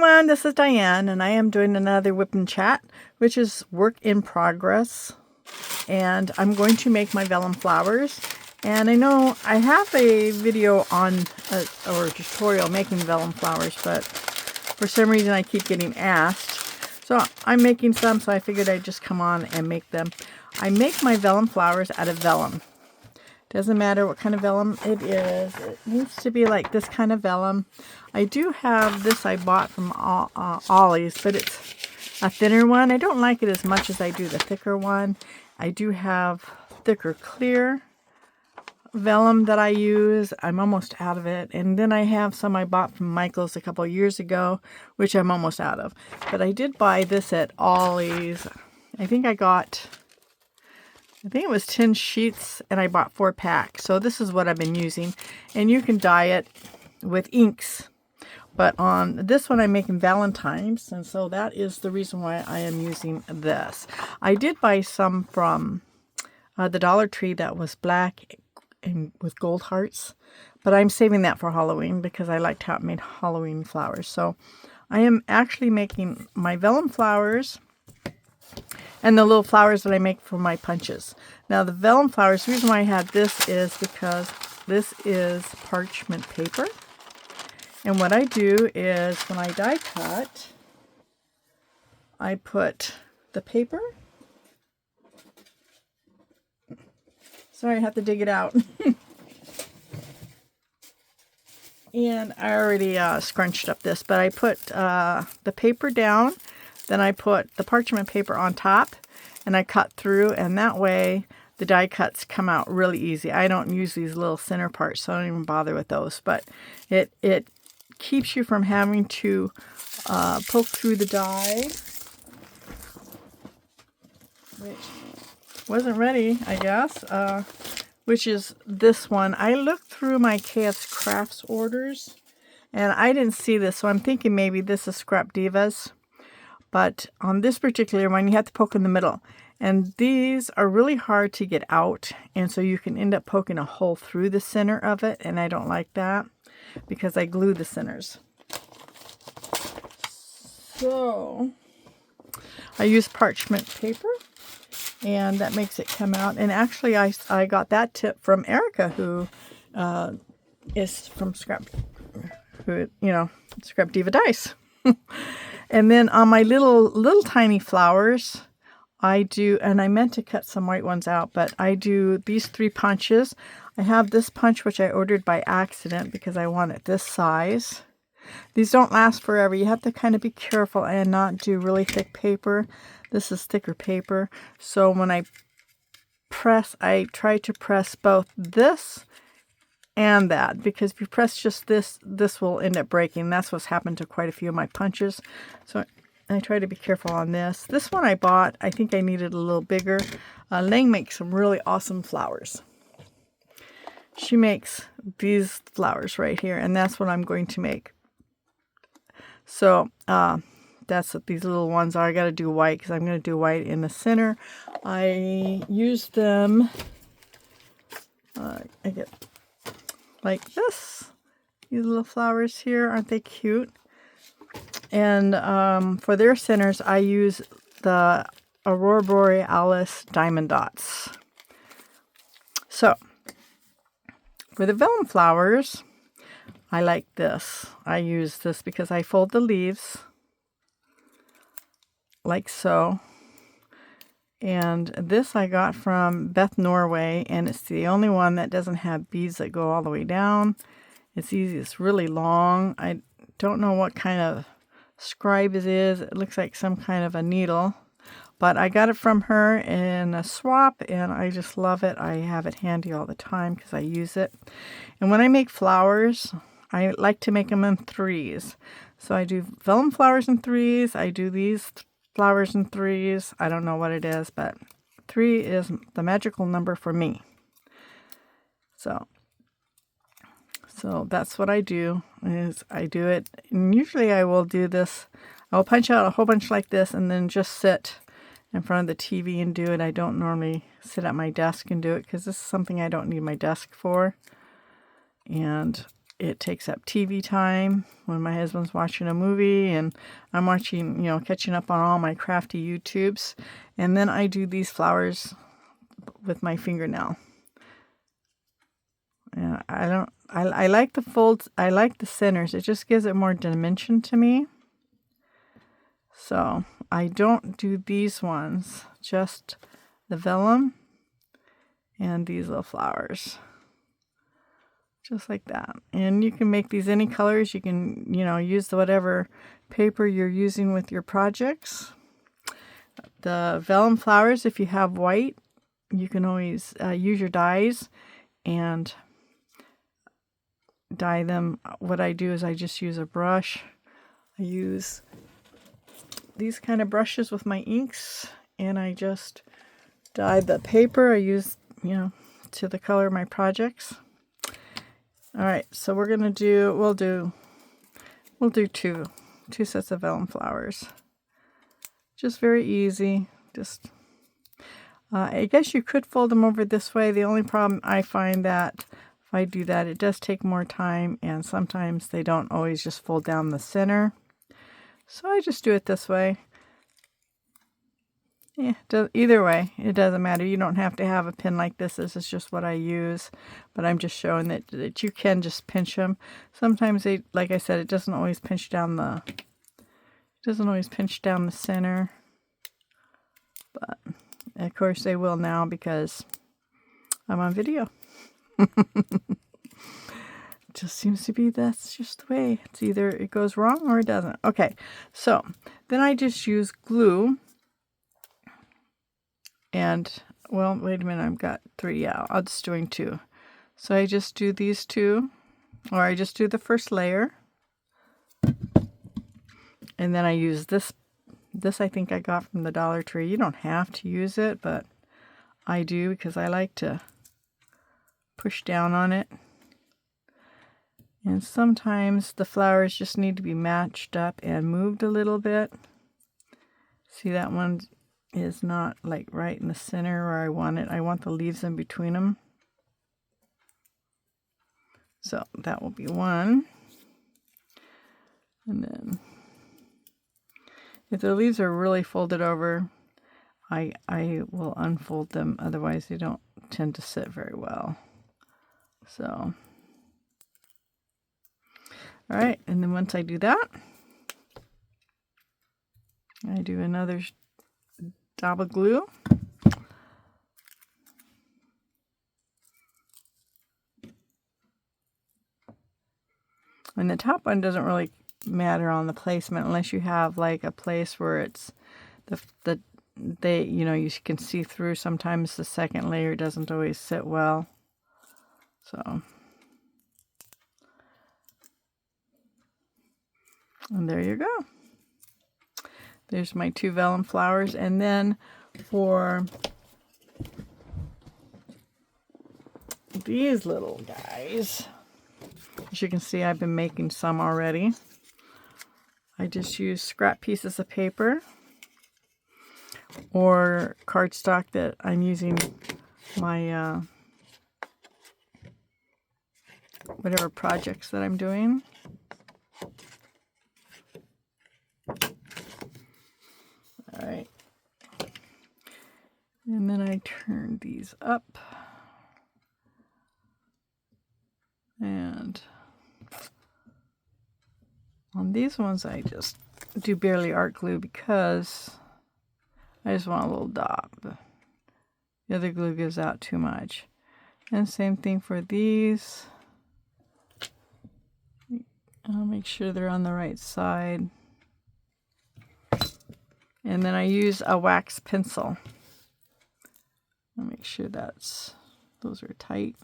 everyone, this is Diane, and I am doing another whip and chat, which is work in progress. And I'm going to make my vellum flowers. And I know I have a video on, or a tutorial making vellum flowers, but for some reason I keep getting asked. So I'm making some, so I figured I'd just come on and make them. I make my vellum flowers out of vellum. Doesn't matter what kind of vellum it is. It needs to be like this kind of vellum. I do have this I bought from Ollie's, but it's a thinner one. I don't like it as much as I do the thicker one. I do have thicker clear vellum that I use. I'm almost out of it. And then I have some I bought from Michael's a couple of years ago, which I'm almost out of. But I did buy this at Ollie's. I think it was 10 sheets, and I bought 4 packs. So this is what I've been using. And you can dye it with inks. But on this one, I'm making Valentine's. And so that is the reason why I am using this. I did buy some from the Dollar Tree that was black and with gold hearts. But I'm saving that for Halloween because I liked how it made Halloween flowers. So I am actually making my vellum flowers and the little flowers that I make for my punches. Now the vellum flowers, the reason why I had this is because this is parchment paper. And what I do is when I die cut, I put the paper. Sorry, I have to dig it out. And I already scrunched up this, but I put the paper down. Then I put the parchment paper on top and I cut through, and that way the die cuts come out really easy. I don't use these little center parts, so I don't even bother with those, but it keeps you from having to poke through the die, which wasn't ready, I guess, which is this one. I looked through my KS Crafts orders and I didn't see this, so I'm thinking maybe this is Scrap Divas. But on this particular one, you have to poke in the middle. And these are really hard to get out. And so you can end up poking a hole through the center of it. And I don't like that because I glue the centers. So I use parchment paper. And that makes it come out. And actually, I got that tip from Erica, who is from Scrap Diva Dice. And then on my little tiny flowers, I do, and I meant to cut some white ones out, but I do these 3 punches. I have this punch, which I ordered by accident because I want it this size. These don't last forever. You have to kind of be careful and not do really thick paper. This is thicker paper. So when I press, I try to press both this and that, because if you press just this will end up breaking. That's what's happened to quite a few of my punches. So I try to be careful on this. This one I bought, I think I needed a little bigger. Lang makes some really awesome flowers. She makes these flowers right here, and that's what I'm going to make. So that's what these little ones are. I got to do white because I'm going to do white in the center. I use them, I get like this. These little flowers here, aren't they cute? And for their centers, I use the Aurora Borealis diamond dots. So for the vellum flowers, I like this. I use this because I fold the leaves like so. And this I got from Beth Norway, and it's the only one that doesn't have beads that go all the way down. It's easy. It's really long. I don't know what kind of scribe it is. It looks like some kind of a needle. But I got it from her in a swap, and I just love it. I have it handy all the time because I use it. And when I make flowers, I like to make them in 3s. So I do vellum flowers in 3s. I do these flowers in 3s. I don't know what it is, but 3 is the magical number for me. So that's what I do, is I do it. And usually I will do this. I will punch out a whole bunch like this and then just sit in front of the TV and do it. I don't normally sit at my desk and do it because this is something I don't need my desk for. And it takes up TV time when my husband's watching a movie and I'm watching, catching up on all my crafty YouTubes. And then I do these flowers with my fingernail. Yeah, I like the folds. I like the centers. It just gives it more dimension to me. So I don't do these ones, just the vellum and these little flowers. Just like that. And you can make these any colors. You can, use whatever paper you're using with your projects. The vellum flowers, if you have white, you can always use your dyes and dye them. What I do is I just use a brush. I use these kind of brushes with my inks and I just dye the paper. I use, to the color of my projects. All right, so we'll do two sets of vellum flowers. Just very easy. Just, I guess you could fold them over this way. The only problem I find that if I do that, it does take more time and sometimes they don't always just fold down the center. So I just do it this way. Yeah, either way, it doesn't matter. You don't have to have a pin like this. This is just what I use. But I'm just showing that you can just pinch them. Sometimes they, like I said, it doesn't always pinch down the center. But of course they will now because I'm on video. Just seems to be that's just the way. It's either it goes wrong or it doesn't. Okay, so then I just use glue. And, well, wait a minute, I've got 3. Yeah, I'm just doing 2. So I just do these 2, or I just do the first layer. And then I use this. This I think I got from the Dollar Tree. You don't have to use it, but I do because I like to push down on it. And sometimes the flowers just need to be matched up and moved a little bit. See, that one is not like right in the center where I want it. I want the leaves in between them. So that will be one. And then if the leaves are really folded over, I will unfold them. Otherwise they don't tend to sit very well. So, all right. And then once I do that, I do another dab of glue. And the top one doesn't really matter on the placement unless you have like a place where it's you can see through. Sometimes the second layer doesn't always sit well. So, and there you go. There's my 2 vellum flowers. And then for these little guys, as you can see, I've been making some already. I just use scrap pieces of paper or cardstock that I'm using my whatever projects that I'm doing. All right. And then I turn these up. And on these ones, I just do barely art glue because I just want a little dab. The other glue gives out too much. And same thing for these. I'll make sure they're on the right side. And then I use a wax pencil. I'll make sure those are tight.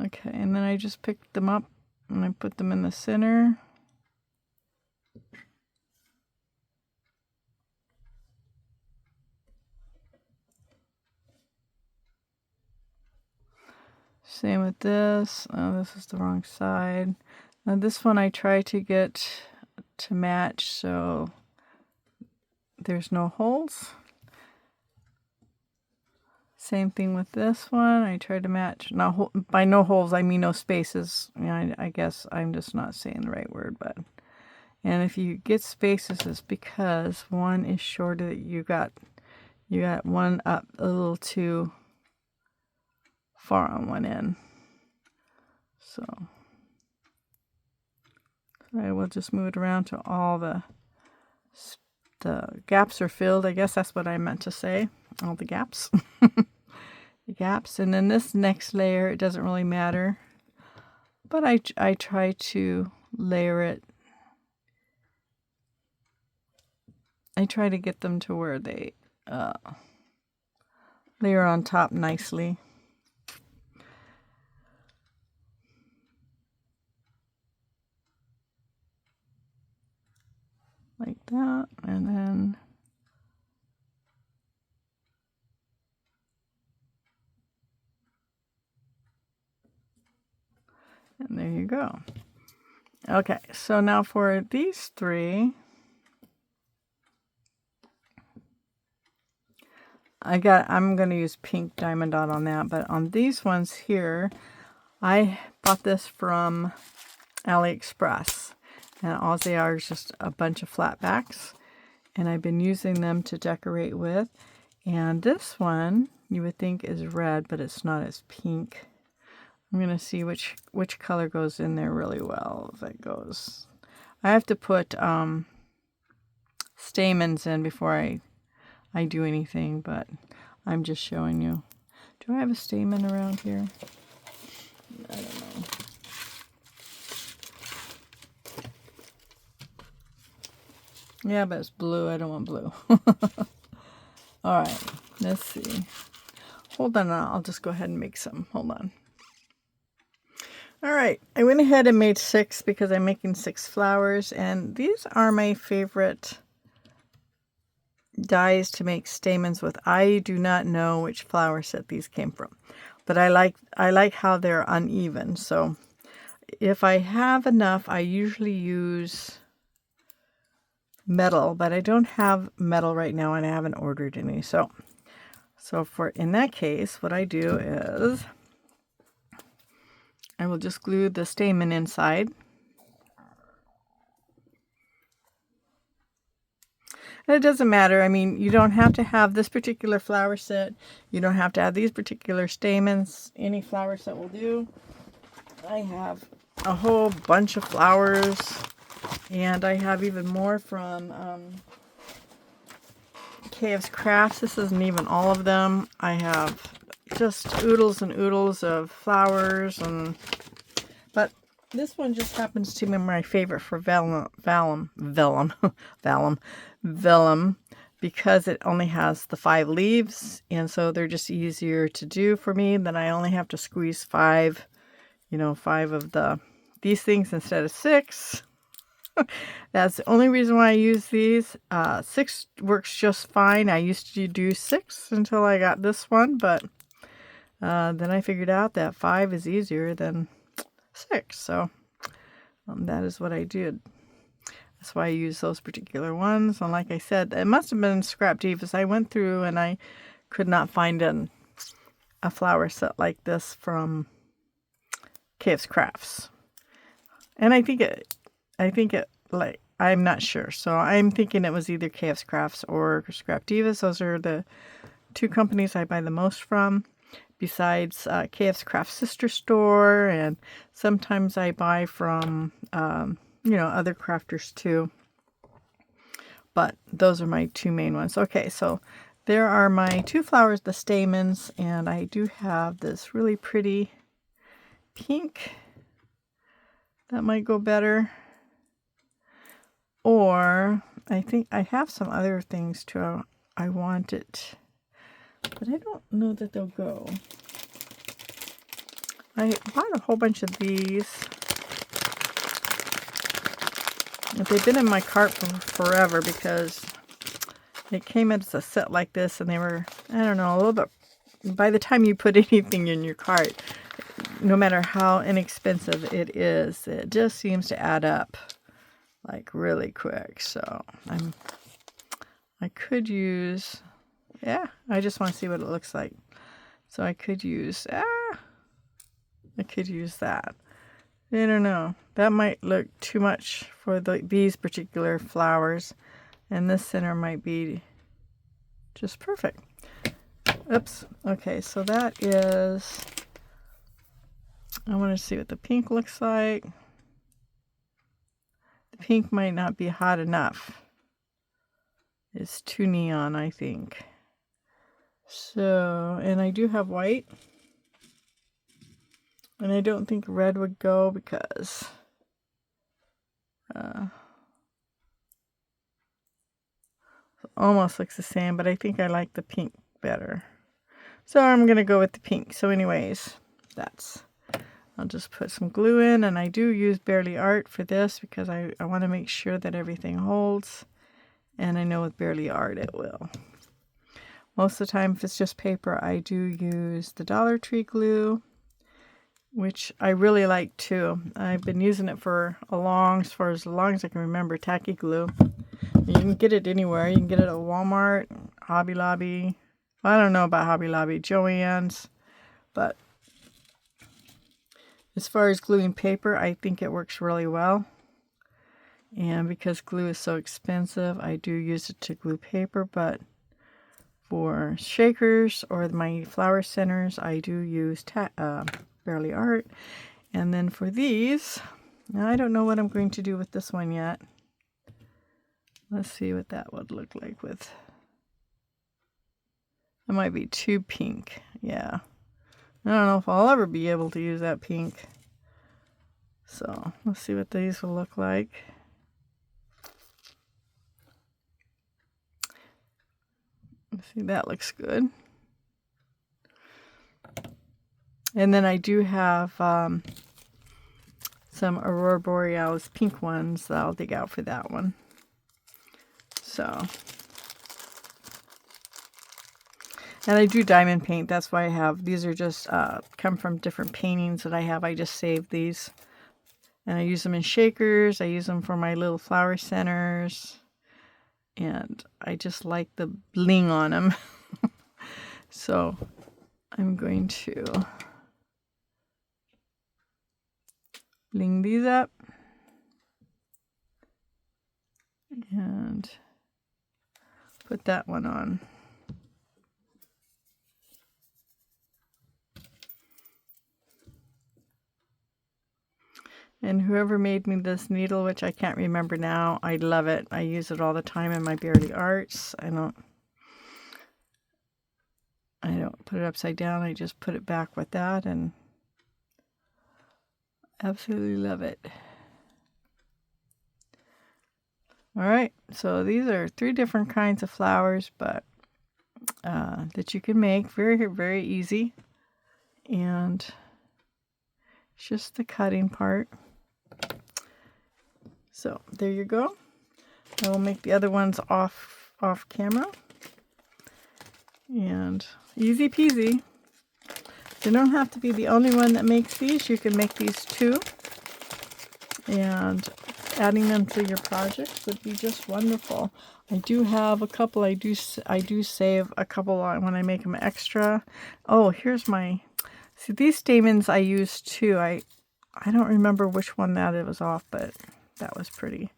Okay, and then I just pick them up and I put them in the center. Same with this. Oh, this is the wrong side. Now this one I try to get to match so there's no holes. Same thing with this one. I tried to match. Now, by no holes, I mean no spaces. I guess I'm just not saying the right word, but. And if you get spaces, it's because one is shorter. You got one up a little too far on one end. So I will just move it around to all the gaps are filled. I guess that's what I meant to say. All the gaps. The gaps. And then this next layer, it doesn't really matter. But I try to layer it. I try to get them to where they layer on top nicely. Like that, and then and there you go. Okay, so now for these three, I'm going to use pink diamond dot on that, but on these ones here, I bought this from AliExpress, and all they are is just a bunch of flat backs, and I've been using them to decorate with. And this one you would think is red, but it's not. It's pink. I'm going to see which color goes in there really well. If it goes, I have to put stamens in before I do anything, but I'm just showing you. Do I have a stamen around here? I don't know. Yeah, but it's blue. I don't want blue. All right, let's see. Hold on, I'll just go ahead and make some. Hold on. All right, I went ahead and made 6 because I'm making 6 flowers, and these are my favorite dies to make stamens with. I do not know which flower set these came from, but I like how they're uneven. So if I have enough, I usually use metal, but I don't have metal right now, and I haven't ordered any. So for in that case, what I do is I will just glue the stamen inside. And it doesn't matter. I mean, you don't have to have this particular flower set. You don't have to have these particular stamens. Any flower set will do. I have a whole bunch of flowers, and I have even more from KF's Crafts. This isn't even all of them. I have just oodles and oodles of flowers, but this one just happens to be my favorite for vellum, because it only has the 5 leaves, and so they're just easier to do for me. Then I only have to squeeze 5, 5 of these things instead of 6. That's the only reason why I use these. 6 works just fine. I used to do 6 until I got this one, but then I figured out that 5 is easier than 6. So that is what I did. That's why I use those particular ones. And like I said, it must have been Scrap Divas. I went through and I could not find a flower set like this from KF's Crafts. And I think it, like, I'm not sure. So I'm thinking it was either KF's Crafts or Scrap Divas. Those are the 2 companies I buy the most from, besides KF's Craft Sister Store. And sometimes I buy from, other crafters too. But those are my 2 main ones. Okay, so there are my 2 flowers, the stamens, and I do have this really pretty pink. That might go better. Or I think I have some other things too. I want it, but I don't know that they'll go. I bought a whole bunch of these. They've been in my cart for forever because it came as a set like this, and they were, I don't know, a little bit. By the time you put anything in your cart, no matter how inexpensive it is, it just seems to add up like really quick. So I could use, I just want to see what it looks like. So I could use, that. I don't know. That might look too much for these particular flowers. And this center might be just perfect. Oops. Okay, so that is, I want to see what the pink looks like. The pink might not be hot enough. It's too neon, I think. So, and I do have white. And I don't think red would go because it almost looks the same, but I think I like the pink better. So I'm going to go with the pink. So anyways, I'll just put some glue in, and I do use Barely Art for this because I want to make sure that everything holds. And I know with Barely Art it will. Most of the time, if it's just paper, I do use the Dollar Tree glue, which I really like too. I've been using it for as long as I can remember, tacky glue. You can get it anywhere. You can get it at Walmart, Hobby Lobby. I don't know about Hobby Lobby, Joann's, but as far as gluing paper, I think it works really well. And because glue is so expensive, I do use it to glue paper, but for shakers or my flower centers, I do use Barely Art. And then for these, now I don't know what I'm going to do with this one yet. Let's see what that would look like with. It might be too pink. Yeah. I don't know if I'll ever be able to use that pink. So let's see what these will look like. Let's see, that looks good. And then I do have some Aurora Borealis pink ones that I'll dig out for that one. So, and I do diamond paint. That's why I have, these are just come from different paintings that I have. I just saved these. And I use them in shakers. I use them for my little flower centers. And I just like the bling on them. So I'm going to bling these up. And put that one on. And whoever made me this needle, which I can't remember now, I love it. I use it all the time in my Barely Arts. I don't put it upside down. I just put it back with that and absolutely love it. All right, so these are 3 different kinds of flowers, but that you can make very, very easy. And it's just the cutting part. So there you go. I will make the other ones off camera. And easy peasy. You don't have to be the only one that makes these. You can make these too. And adding them to your projects would be just wonderful. I do have a couple. I do save a couple when I make them extra. Oh, here's my. See, these stamens I used too. I don't remember which one that it was off, but that was pretty.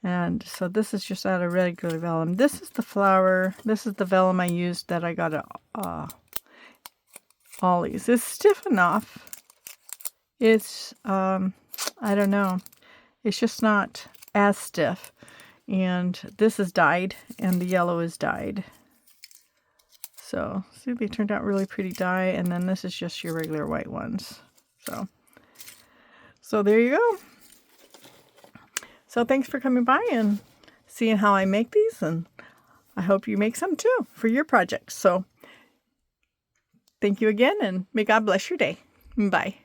And so this is just out of regular vellum. This is the flower. This is the vellum I used that I got at Ollie's. It's stiff enough. It's, I don't know. It's just not as stiff. And this is dyed, and the yellow is dyed. So, see, they turned out really pretty dye, and then this is just your regular white ones. So there you go. So thanks for coming by and seeing how I make these, and I hope you make some too for your projects. So thank you again, and may God bless your day. Bye.